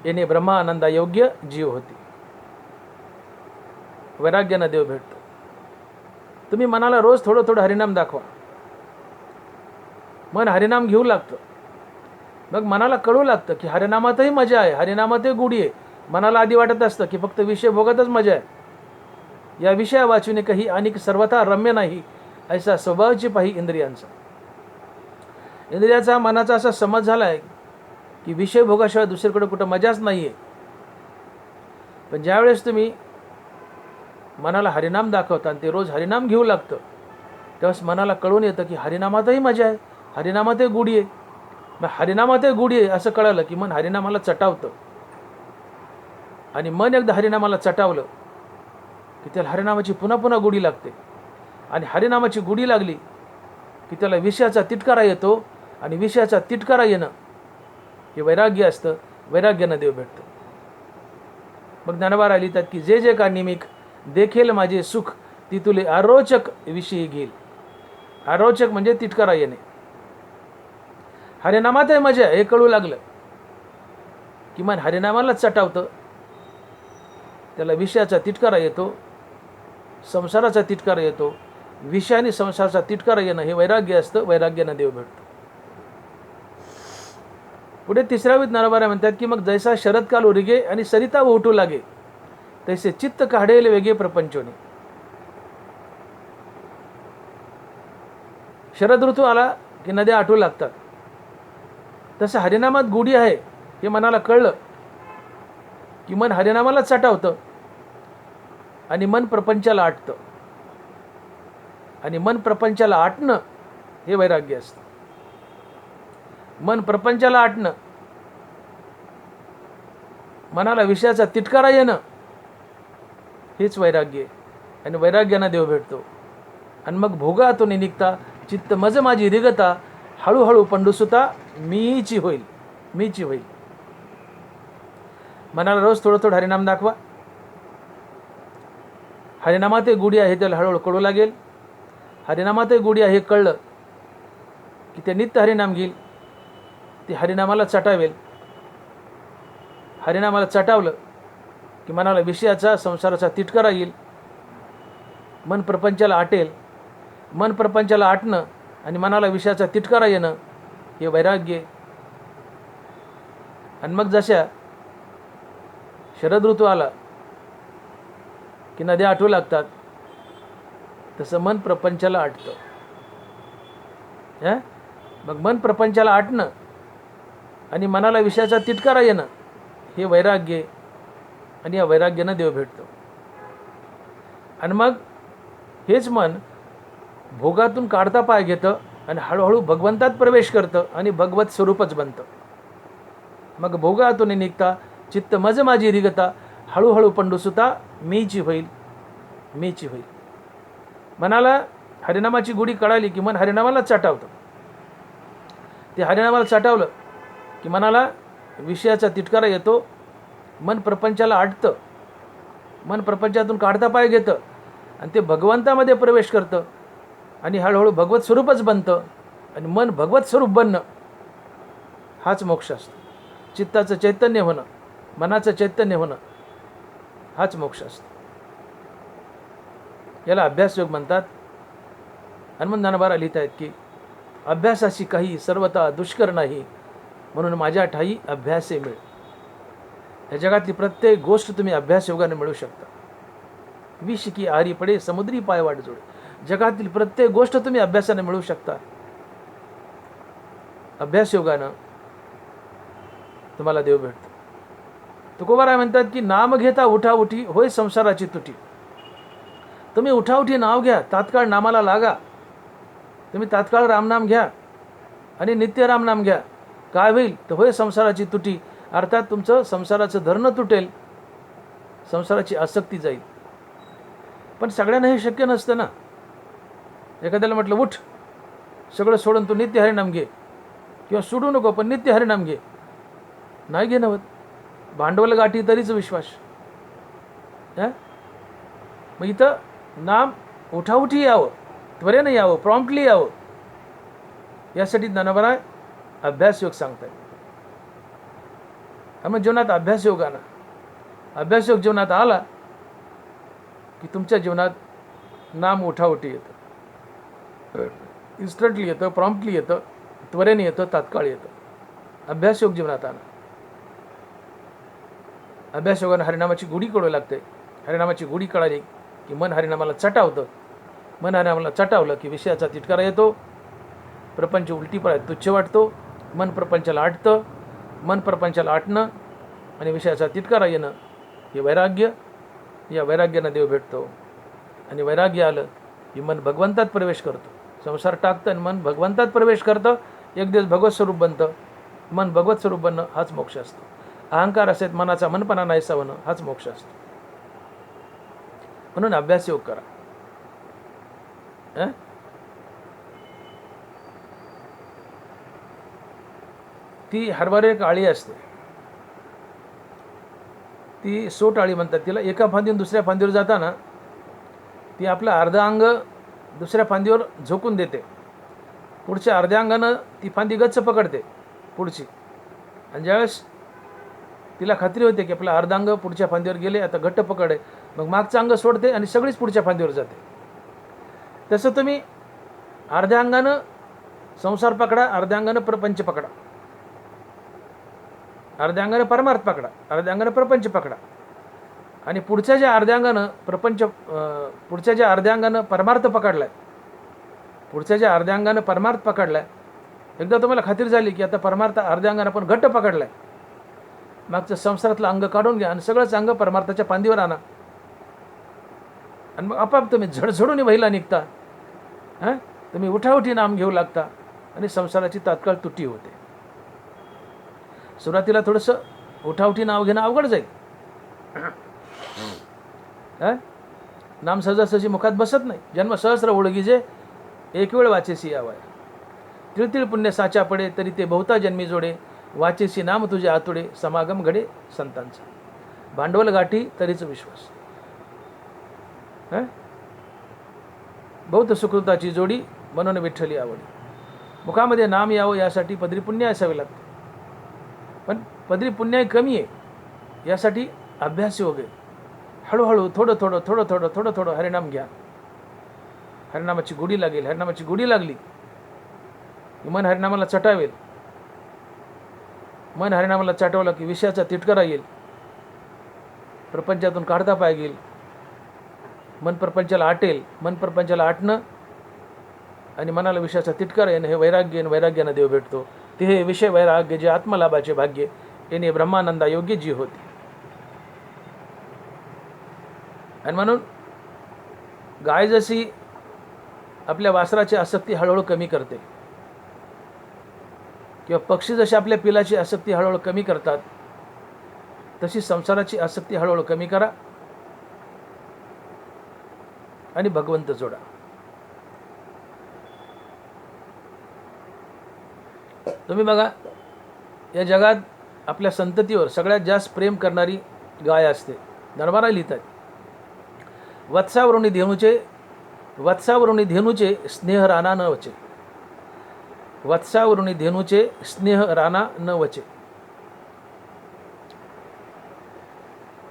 Speaker 1: येणे ब्रह्मानंदा योग्य जीव होती. वैराग्याने देव भेटतो. तुम्ही मनाला रोज थोडं थोडं हरिनाम दाखवा, मन हरिनाम घेऊ लागतं. मग मनाला कळू लागतं की हरिनामातही मजा आहे, हरिनामातही गुढी आहे. मनाला आधी वाटत असतं की फक्त विषय भोगतच मजा आहे, या विषया वाचून काही अनेक सर्वथा रम्य नाही, ऐसा स्वभावाची पाही इंद्रियांचा. इंद्रियाचा मनाचा असा समज झाला आहे की विषय भोगाशिवाय दुसरीकडे कुठं मजाच नाही आहे. पण ज्यावेळेस तुम्ही मनाला हरिनाम दाखवता आणि ते रोज हरिनाम घेऊ लागतं, तेव्हाच मनाला कळून येतं की हरिनामातही मजा आहे, हरिनामातही गुढी आहे. मग हरिनामातही गुढी आहे असं कळालं की मन हरिनामाला चटावतं. आणि मन एकदा हरिनामाला चटावलं की त्याला हरिनामाची पुन्हा पुन्हा गुढी लागते. आणि हरिनामाची गुढी लागली की त्याला विषयाचा तिटकारा येतो, आणि विषयाचा तिटकारा येणं हे वैराग्य असतं. वैराग्यानं देव भेटतो. मग ज्ञानोबा लिहितात की जे जे का निमिक देखेल माझे सुख, ती तुले आरोचक विषयी घेईल. आरोचक म्हणजे तिटकारा येणे. हरिनामात आहे मजा हे कळू लागलं की मन हरिनामालाच चटावतं, त्याला विषयाचा तिटकारा येतो, संसाराचा तिटकारा येतो. विषय आणि संसाराचा तिटकारा येणं हे वैराग्य असतं. वैराग्यानं देव भेटतो. पुढे 3ऱ्या ज्ञानोबा म्हणतात की मग जैसा शरदकाल उरिगे आणि सरिता उठू लागे, तैसे चित्त काढेल वेगे प्रपंचोने. शरद ऋतू आला की नद्या आटू लागतात. तसं हरिनामात गोडी आहे हे मनाला कळलं की मन हरिनामालाच साठावतं आणि मन प्रपंचाला आटतं. आणि मन प्रपंचाला आटणं हे वैराग्य असतं. मन प्रपंचाला आटणं, मनाला विषयाचा तिटकारा येणं हेच वैराग्य आहे. आणि वैराग्यानं देव भेटतो. आणि मग भोगातून निघता चित्त मज माझी रिगता, हळूहळू पंडुसुता मीची होईल. मीची होईल. मनाला रोज थोडं थोडं हरिनाम दाखवा. हरिनामात गुढी आहे त्याला हळूहळू कळू लागेल. हरिनामात गुढी आहे हे कळलं की ते नित्य हरिनाम घेईल. ते हरिनामाला चटावेल. हरिनामाला चटावलं की मनाला विषयाचा संसाराचा तिटकारा येईल. मन प्रपंचाला आटेल. मन प्रपंचाला आटणं आणि मनाला विषयाचा तिटकारा येणं हे वैराग्य. आणि मग जशा शरद ऋतू आला की नद्या आटू लागतात, तसं मन प्रपंचाला आटतं. मग मन प्रपंचाला आटणं आणि मनाला विषयाचा तिटकारा येणं हे वैराग्य. आणि या वैराग्यानं देव भेटतो. आणि मग हेच मन भोगातून काढता पाय घेतं आणि हळूहळू भगवंतात प्रवेश करतं आणि भगवत स्वरूपच बनतं. मग भोगातून निघता चित्त मज माझी रिगता, हळूहळू पंडुसुता मीची होईल. मीची होईल. मनाला हरिनामाची गुढी कळाली की मन हरिनामाला चाटावतं. ते हरिनामाला चाटावलं की मनाला विषयाचा तिटकारा येतो. मन प्रपंचाला आटतं. मन प्रपंचातून काढता पाय घेतं आणि ते भगवंतामध्ये प्रवेश करतं आणि हळूहळू भगवत स्वरूपच बनतं. आणि मन भगवत स्वरूप बनणं हाच मोक्ष असतो. चित्ताचं चैतन्य होणं, मनाचं चैतन्य होणं हाच मोक्ष असतो. याला अभ्यासयोग म्हणतात. हनुमान ज्ञानोबा लिहित आहेत की अभ्यासाची काही सर्वथा दुष्कर नाही, म्हणून माझ्या ठाई अभ्यासे मिळ. या जगातली प्रत्येक गोष्ट तुम्ही अभ्यासयोगाने मिळू शकता. विष की आरी पडे समुद्री पायवाट जोडे. जगातील प्रत्येक गोष्ट तुम्ही अभ्यासाने मिळू शकता. अभ्यासयोगानं तुम्हाला देव भेटतो. तुकोबाराय म्हणतात की नाम घेता उठाउठी होय संसाराची तुटी. तुम्ही उठाउठी नाव घ्या, तात्काळ नामाला लागा. तुम्ही तात्काळ रामनाम घ्या आणि नित्य रामनाम घ्या. काय होईल तर होय संसाराची तुटी. अर्थात तुमचं संसाराचं धरणं तुटेल, संसाराची आसक्ती जाईल. पण सगळ्यांना हे शक्य नसतं ना. एखाद्याला म्हटलं उठ, सगळं सोडून तू नित्य हरिनाम घे, किंवा सोडू नको पण नित्य हरिनाम घे, नाही घेणं होत. भांडवल गाठी तरीच विश्वास. मग इथं नाम उठाउठी यावं, त्वरेनं यावं, प्रॉम्प्टली यावं, यासाठी ज्ञानोबा अभ्यासयोग सांगतात. मग जीवनात अभ्यासयोगानं, अभ्यासयोग जीवनात आला की तुमच्या जीवनात नाम उठाउठी येतं. इन्स्टंटली येतं, प्रॉम्प्टली येतं, त्वरेने येतं, तात्काळ येतं. अभ्यासयोग जीवनात आला. अभ्यासयोगानं हरिनामाची गुढी कळू लागते. हरिनामाची गुढी कळाली की मन हरिनामाला चटावतं. मन हरिनामाला चटावलं की विषयाचा तिटकारा येतो. प्रपंच उलटी पळत तुच्छ वाटतो. मन प्रपंचाला आटतं. मन प्रपंचाला आटणं आणि विषयाचा तिटकारा येणं हे वैराग्य. या वैराग्यानं देव भेटतो. आणि वैराग्य आलं की मन भगवंतात प्रवेश करतं. संसार टाकतं आणि मन भगवंतात प्रवेश करतं. एक दिवस भगवत स्वरूप बनतं. मन भगवत स्वरूप बनणं हाच मोक्ष असतो. अहंकार असेल, मनाचा मनपणा नाहीसा होणं हाच मोक्ष असतो. म्हणून अभ्यासयोग करा. ती हरभरे काळी असते, ती सोटाळी म्हणतात तिला. एका फांदीहून दुसऱ्या फांदीवर जाताना ती आपलं अर्ध अंग दुसऱ्या फांदीवर झोकून देते. पुढच्या अर्ध्या अंगानं ती फांदी गच्च पकडते पुढची, आणि ज्यावेळेस तिला खात्री होते की आपलं अर्ध अंग पुढच्या फांदीवर गेले, आता घट्ट पकड आहे, मग मागचं अंग सोडते आणि सगळीच पुढच्या फांदीवर जाते. तसं तुम्ही अर्ध्या अंगानं संसार पकडा, अर्ध्या अंगानं प्रपंच पकडा, अर्ध्या अंगानं परमार्थ पकडा, अर्ध्या अंगानं प्रपंच पकडा, आणि पुढच्या ज्या अर्ध्या अंगानं पुढच्या ज्या अर्ध्या अंगानं परमार्थ पकडलाय, पुढच्या ज्या अर्ध्या अंगानं परमार्थ पकडलाय, एकदा तुम्हाला खात्री झाली की आता परमार्थ अर्ध्या अंगानं आपण घट्ट पकडलाय, मागचं संसारातलं अंग काढून घ्या आणि सगळंच अंग परमार्थाच्या फांदीवर आणा, आणि मग आपाप तुम्ही झडझडून वहिला निघता. हां, तुम्ही उठाउठी नाम घेऊ लागता आणि संसाराची तात्काळ तुटी होते. सुरुवातीला थोडंसं उठाउठी नाव घेणं अवघड जाईल. नाम सहजासहजी मुखात बसत नाही. जन्म सहस्र ओळखीजे एक वेळ वाचेसी यावाय, तिळतिळ पुण्य साचा पडे तरी ते बहुता जन्मी जोडे, वाचेसी नाम तुझे आतुडे समागम घडे संतांचा. भांडवल गाठी तरीच विश्वास. बहुत सुकृताची जोडी म्हणून विठ्ठली आवडी. मुखामध्ये नाम यावं यासाठी पदरी पुण्य असावे लागते, पण पदरी पुण्य कमी आहे, यासाठी अभ्यास योग आहे. हळूहळू थोडं थोडं थोडं थोडं थोडं थोडं हरिनाम घ्या. हरिनामाची गोडी लागेल. हरिनामाची गोडी लागली की मन हरिनामाला चटावेल. मन हरिनामाला चटवलं की विषयाचा तिटकारा येईल, प्रपंचातून काढता पाय येईल, मन प्रपंचाला आटेल. मन प्रपंचाला आटणं आणि मनाला विषयाचा तिटकारा येणं हे वैराग्य, आणि वैराग्यानं देव भेटतो. ते हे विषय वैराग्य जे आत्मलाभाचे भाग्य येणे ब्रह्मानंदा योग्य जी होती. आणि म्हणून गाय जशी आपल्या वासराची आसक्ती हळूहळू कमी करते, किंवा पक्षी जशी आपल्या पिलाची आसक्ती हळूहळू कमी करतात, तशी संसाराची आसक्ती हळूहळू कमी करा आणि भगवंत जोडा. तुम्ही बघा, या जगात आपल्या संततीवर सगळ्यात जास्त प्रेम करणारी गाय असते. दरबारा लिहितात, वत्सावरुणी धेनूचे स्नेह राणा न वचे. वत्सावरुणी धेनूचे स्नेह राणा न वचे.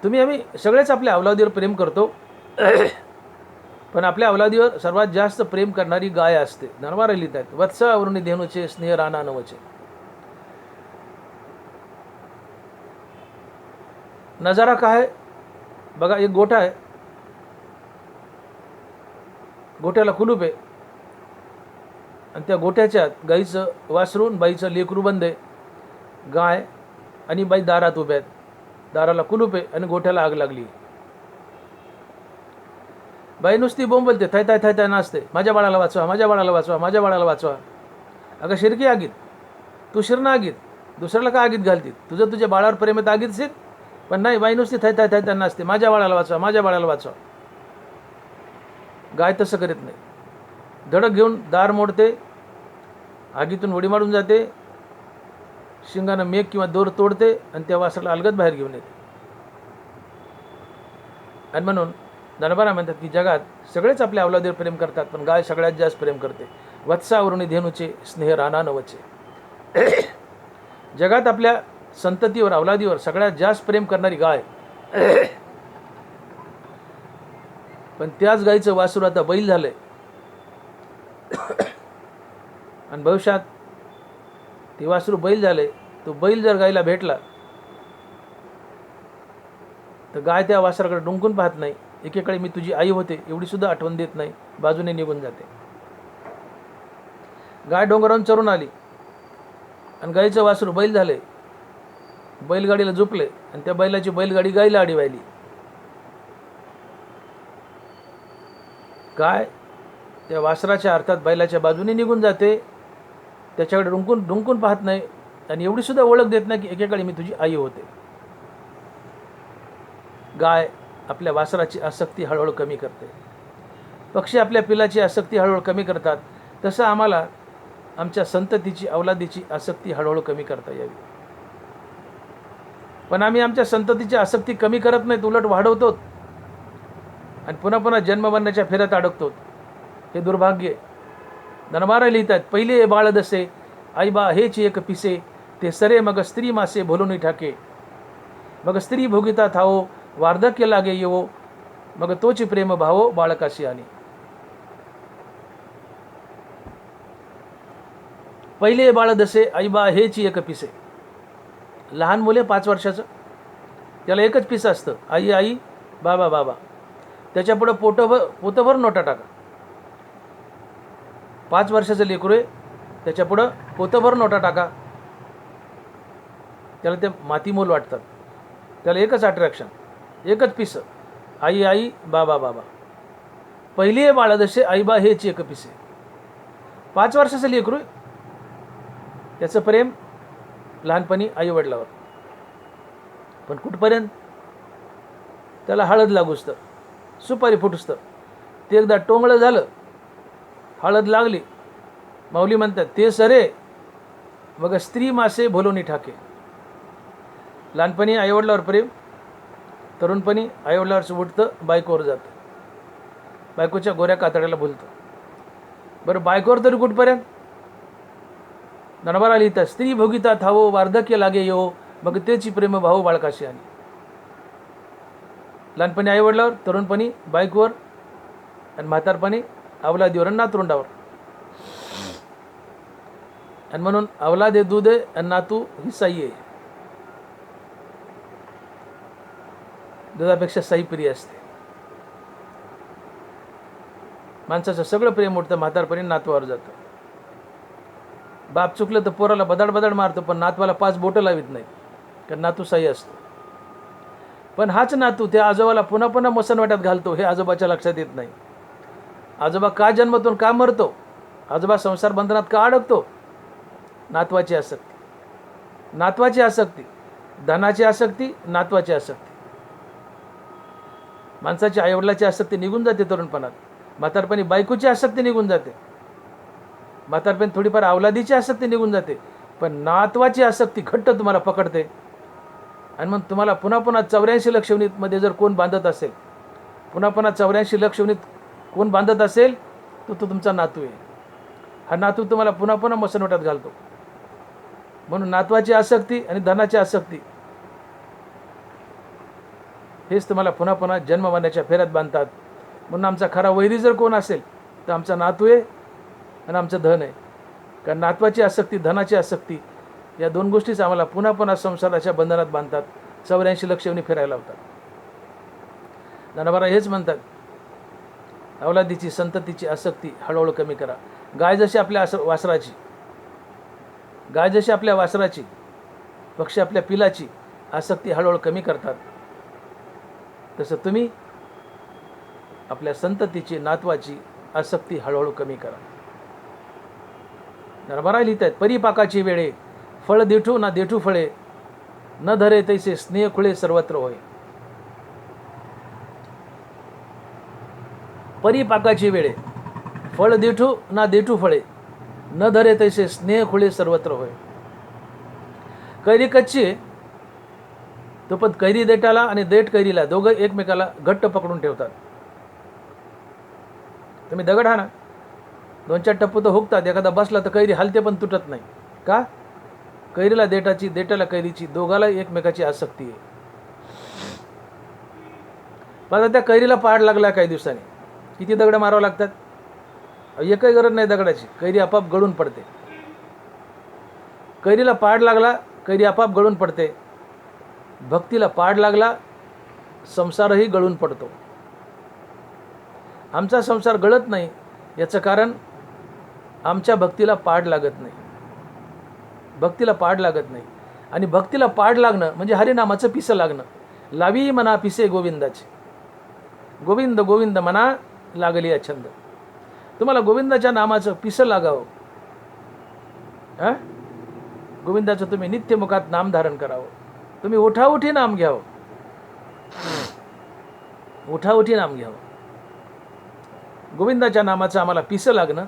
Speaker 1: आम्ही सगळेच आपल्या अवलादीवर प्रेम करतो, पण आपल्या अवलादीवर सर्वात जास्त प्रेम करणारी गाय असते. धनवारा लिहितात, वत्सावरुणी धेनूचे स्नेह राणा न वचे. नजारा काय बघा, एक गोठा आहे, गोठ्याला कुलूप आहे, आणि त्या गोठ्याच्यात गाईचं वासरून बाईचं लेकरू बंद आहे. गाय आणि बाई दारात उभ्या आहेत, दाराला कुलूप आहे आणि गोठ्याला आग लागली. बाई नुसती बोंबलते, थाय थाय थाय थाय नाचते, माझ्या बाळाला वाचवा, माझ्या बाळाला वाचवा, माझ्या बाळाला वाचवा. अगं शिरकी आगीत, तू शिरणं आगीत, दुसऱ्याला का आगीत घालतील? तुझ्या बाळावर प्रेमात आगीत सीत, पण नाही, बाई नुसती थाय थाय थाय थाय नाचते, माझ्या बाळाला वाचवा, माझ्या बाळाला वाचवा. गाय तसं करीत नाही. धडक घेऊन दार मोडते, आगीतून उडी मारून जाते, शिंगानं मेघ किंवा दोर तोडते आणि त्या वासराला अलगद बाहेर घेऊन येते. आणि म्हणून दरबारा म्हणतात की जगात सगळेच आपल्या अवलादीवर प्रेम करतात, पण गाय सगळ्यात जास्त प्रेम करते. वत्सावरुणी धेनूचे स्नेह राणा न वचे. जगात आपल्या संततीवर अवलादीवर सगळ्यात जास्त प्रेम करणारी गाय, पण त्याच गायीचं वासरू आता बैल झालंय. आणि भविष्यात ते वासरू बैल झालंय. तो बैल जर गायीला भेटला तर गाय त्या वासराकडे डुंकून पाहत नाही. एकेकाळी मी तुझी आई होते एवढी सुद्धा आठवण देत नाही, बाजूने निघून जाते. गाय डोंगरावरून चरून आली आणि गायीचं वासरू बैल झाले, बैलगाडीला झोपले आणि त्या बैलाची बैलगाडी गायीला आडी वाहिली. गाय त्या वासराच्या अर्थात बैलाच्या बाजूने निघून जाते, त्याच्याकडे डुंकून पाहत नाही आणि एवढी सुद्धा ओळख देत नाही की एकेकाळी मी तुझी आई होते. गाय आपल्या वासराची आसक्ती हळूहळू कमी करते. पक्षी आपल्या पिलाची आसक्ती हळूहळू कमी करतात. तसं आम्हाला आमच्या संततीची अवलादीची आसक्ती हळूहळू कमी करता यावी. पण आम्ही आमच्या संततीची आसक्ती कमी करत नाहीत, उलट वाढवतो आणि पुन्हा पुन्हा जन्ममरणाच्या फेऱ्यात अडकतो. हे दुर्भाग्य आहे. धनमारा लिहितात, पहिले बाळ दसे आईबा हेच एक पिसे, ते सरे मग स्त्री मासे भोलून ठाके. मग स्त्री भोगिता थावो वार्धक्य लागे येवो, मग तोची प्रेम भावो बाळकाशी आली. पहिले बाळ दसे आईबा हेच एक पिसे. लहान मुले 5 वर्षाचं, त्याला एकच पिसं असतं, आई आई बाबा बाबा. त्याच्यापुढं पोतभर नोटा टाका. 5 वर्षाचं लेकरू आहे, त्याच्यापुढं पोतभर नोटा टाका. त्याला ते मातीमोल वाटतात. त्याला एकच अट्रॅक्शन, एकच पिसं, आई आई बाबा बाबा. पहिली बाळ दसे आईबा हेच एक पिसे. 5 वर्षाचं लेकरू आहे, त्याचं प्रेम लहानपणी आईवडिलावर. पण कुठपर्यंत? त्याला हळद लागूसतं, सुपारी फुटुसतं. ते एकदा टोंगळं झालं, हळद लागली, माऊली म्हणतात ते सरे मग स्त्री मासे भोलोनी ठाके. लहानपणी आईवडिलावर प्रेम, तरुणपणी आईवडिलावरचं उठतं, बायकोवर जातं, बायकोच्या गोऱ्या कातड्याला बोलतं. बरं बायकोवर तरी कुठपर्यंत? नरबारा लिहितात, स्त्री भोगिता थावो वार्धक्य लागे येवो, मग तेची प्रेम भाऊ बाळकाशी आली. लहानपणी आईवडिलावर, तरुणपणी बायकोवर आणि म्हातारपणी अवलादीवर आणि नातरुंडावर. आणि म्हणून अवलाद हे दूध आहे आणि नातू ही साई आहे. दुधापेक्षा साई प्रिय असते. माणसाचं सगळं प्रेम उठतं म्हातारपणी नातवावर जातं. बाप चुकलं तर पोराला बदाड बदाड मारतो, पण नातवाला 5 बोटं लावित नाही, कारण नातू साई असतो. पण हाच नातू त्या आजोबाला पुन्हा पुन्हा मसनवाट्यात घालतो, हे आजोबाच्या लक्षात येत नाही. आजोबा का जन्मतून का मरतो, आजोबा संसार बंधनात का अडकतो? नातवाची आसक्ती, नातवाची आसक्ती, धनाची आसक्ती, नातवाची आसक्ती. माणसाची आईवडिलाची आसक्ती निघून जाते तरुणपणात, म्हातारपणी बायकोची आसक्ती निघून जाते, म्हातारपणी थोडीफार अवलादीची आसक्ती निघून जाते, पण नातवाची आसक्ती घट्ट तुम्हाला पकडते. आणि मग तुम्हाला पुन्हा पुन्हा 84 लक्षवणीमध्ये जर कोण बांधत असेल, पुन्हा पुन्हा 84 लक्षवणीत कोण बांधत असेल, तो तुमचा नातू आहे. हा नातू तुम्हाला पुन्हा पुन्हा मसनवट्यात घालतो. म्हणून नातवाची आसक्ती आणि धनाची आसक्ती हेच तुम्हाला पुन्हा पुन्हा जन्ममरणाच्या फेऱ्यात बांधतात. म्हणून आमचा खरा वैरी जर कोण असेल तर आमचा नातू आहे आणि आमचं धन आहे. कारण नातवाची आसक्ती, धनाची आसक्ती या 2 गोष्टीच आम्हाला पुन्हा पुन्हा संसाराच्या बंधनात बांधतात, 84 लक्षवणी फिरायला लावतात. ज्ञानोबा हेच म्हणतात, अवलादीची संततीची आसक्ती हळूहळू कमी करा. गाय जशी आपल्या वासराची, गाय जशी आपल्या वासराची, पक्षी आपल्या पिलाची आसक्ती हळूहळू कमी करतात, तसं तुम्ही आपल्या संततीची, नातवाची आसक्ती हळूहळू कमी करा. नरबरा लिहितात, परिपाकाची वेळे फळ देठू ना देठू फळे, न धरे तैसे स्नेह खुळे सर्वत्र होय. परिपाकाची वेळे फळ देठू ना देठू फळे, न धरे तैसे स्नेह खुळे सर्वत्र होय. कैरी कच्ची आहे, तो पण कैरी देठाला आणि देठ कैरीला दोघं एकमेकाला घट्ट पकडून ठेवतात. तुम्ही दगड हा ना, 2-4 टप्पू तर हुकतात, एखादा बसला तर कैरी हलते पण तुटत नाही. का? कैरीला देठाची, देठाला कैरीची, दोघाला एकमेकाची आसक्ती आहे. पण त्या कैरीला पाड लागला काही दिवसांनी, किती दगड मारावं लागतात? एकही गरज नाही दगडाची, कैरी आपाप गळून पडते. कैरीला पाड लागला, कैरी आपाप गळून पडते. भक्तीला पाड लागला, संसारही गळून पडतो. आमचा संसार गळत नाही याचं कारण आमच्या भक्तीला पाड लागत नाही. भक्तीला पाड लागत नाही. आणि भक्तीला पाड लागणं म्हणजे हरिनामाचं पिसं लागणं. लावी मना पिसे गोविंदाचे, गोविंद गोविंद मना लागली छंद. तुम्हाला गोविंदाच्या नामाचं पिसं लागावं, गोविंदाचं तुम्ही नित्यमुखात नाम धारण करावं. तुम्ही उठाउठी नाम घ्यावं, उठाउठी नाम घ्यावं. गोविंदाच्या नामाचं आम्हाला पिसं लागणं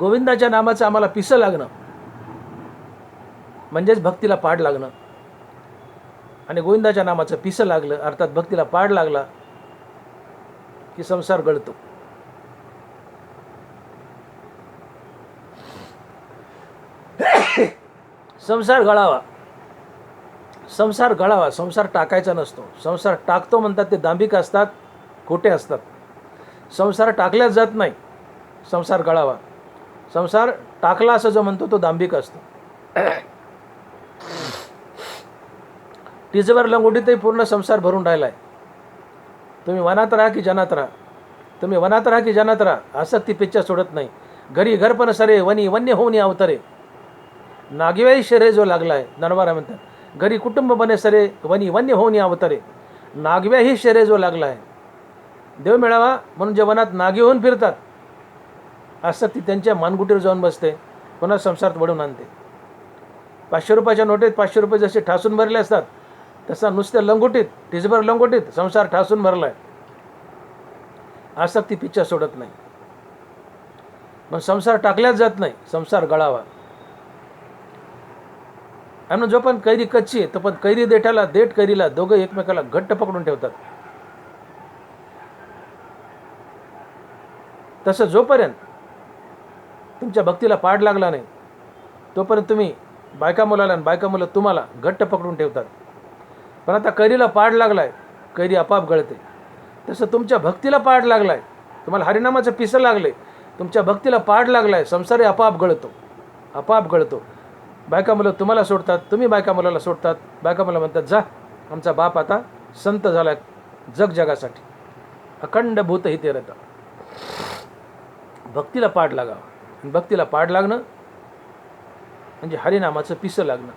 Speaker 1: गोविंदाच्या नामाचं आम्हाला पिसं लागणं म्हणजेच भक्तीला पाड लागणं. आणि गोविंदाच्या नामाचं पिसं लागलं अर्थात भक्तीला पाड लागला की संसार गळतो. संसार गळावा, संसार गळावा. संसार टाकायचा नसतो. संसार टाकतो म्हणतात ते दांभिक असतात, खोटे असतात. संसार टाकल्याच जात नाही. संसार गळावा. संसार टाकला असं जो म्हणतो तो दांभिक असतो. टिजभर लंगोटीतही पूर्ण संसार भरून राहिला आहे. तुम्ही वनात राहा की जनात राहा, तुम्ही वनात राहा की जनात राहा, आसक्ती पिच्छा सोडत नाही. घरी घरपण सरे वनी वन्य होऊनी अवतरे, नागिवाई शरे जो लागला आहे. नरवारा म्हणतात घरी कुटुंब बने सरे वनी वन्य होऊनी अवतरे, नागव्याही शरे जो लागला आहे. देव मिळावा म्हणून जे वनात नागी होऊन फिरतात, आसक्ती त्यांच्या मानगुटीवर जाऊन बसते, पुन्हा संसारात वळून आणते. 500 रुपयाच्या नोटीत 500 रुपये जसे ठासून भरले असतात तसा नुसत्या लंगोटीत, टिजभर लंगोटीत संसार ठासून भरला आहे. आसक्ती पिच्छा सोडत नाही. पण संसार टाकल्याच जात नाही. संसार गळावा. आणि जो पण कैरी कच्ची आहे तो पण कैरी देठाला देठ कैरीला दोघं एकमेकाला घट्ट पकडून ठेवतात. तसं जोपर्यंत तुमच्या भक्तीला पाड लागला नाही तोपर्यंत तुम्ही बायका मुलाला आणि बायका मुलं तुम्हाला घट्ट पकडून ठेवतात. पण आता कैरीला पाड लागलाय, कैरी आपाप गळते. तसं तुमच्या भक्तीला पाड लागलाय, तुम्हाला हरिनामाचं पिसं लागले, तुमच्या भक्तीला पाड लागलाय, संसारही आपाप गळतो, आपाप गळतो. बायका मुलं तुम्हाला सोडतात, तुम्ही बायका मुलाला सोडतात. बायका मुलं म्हणतात जा आमचा बाप आता संत झाला जग जगासाठी, अखंड भूत ही ते रहता. भक्तीला पाड लागावा. भक्तीला पाड लागणं म्हणजे हरिनामाचं पिसं लागणं.